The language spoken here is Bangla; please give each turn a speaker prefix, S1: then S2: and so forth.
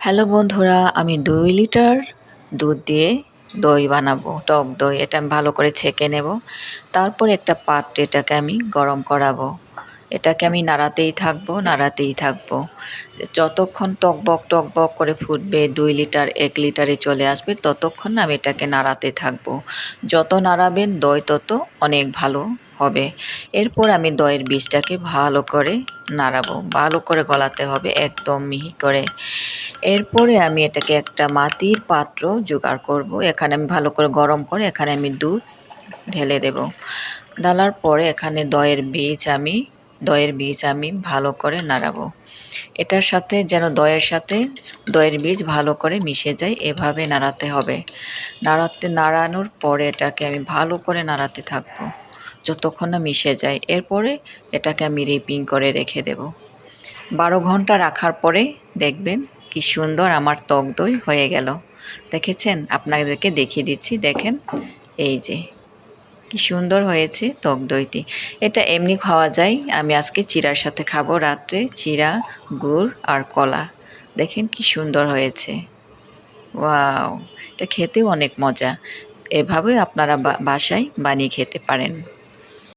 S1: হ্যালো বন্ধুরা, আমি 2 লিটার দুধ দিয়ে দই বানাবো, টক দই। এটা আমি ভালো করে ছেঁকে নেব। তারপর একটা পাত্রে এটাকে আমি গরম করাবো। এটাকে আমি নাড়াতেই থাকবো। যতক্ষণ টকবক করে ফুটবে, 2 লিটার 1 লিটারে চলে আসবে, ততক্ষণ আমি এটাকে নাড়াতে থাকবো। যত নাড়াবেন দই তত অনেক ভালো হবে। এরপর আমি দইয়ের বীজটাকে ভালো করে নাড়াবো, ভালো করে গলাতে হবে একদম মিহি করে। এরপরে আমি এটাকে একটা মাটির পাত্র জোগাড় করব। এখানে আমি ভালো করে গরম করে এখানে আমি দুধ ঢেলে দেব। ঢালার পরে এখানে দইয়ের বীজ আমি ভালো করে নাড়াবো। এটার সাথে যেন দইয়ের বীজ ভালো করে মিশে যায়, এভাবে নাড়াতে হবে। নাড়ানোর পরে এটাকে আমি ভালো করে নাড়াতে থাকবো যতক্ষণ না মিশে যায়। এরপরে এটাকে আমি রিপিং করে রেখে দেব। 12 ঘন্টা রাখার পরে দেখবেন কি সুন্দর আমার টক দই হয়ে গেল। দেখেছেন? আপনাদেরকে দেখিয়ে দিচ্ছি, দেখেন। এই যে কি সুন্দর হয়েছে টক দইটি। এটা এমনি খাওয়া যায়। আমি আজকে চিড়ার সাথে খাবো রাত্রে, চিড়া, গুড় আর কলা। দেখেন কি সুন্দর হয়েছে। ওয়াও! এটা খেতেও অনেক মজা। এভাবে আপনারা বাসায় বানিয়ে খেতে পারেন।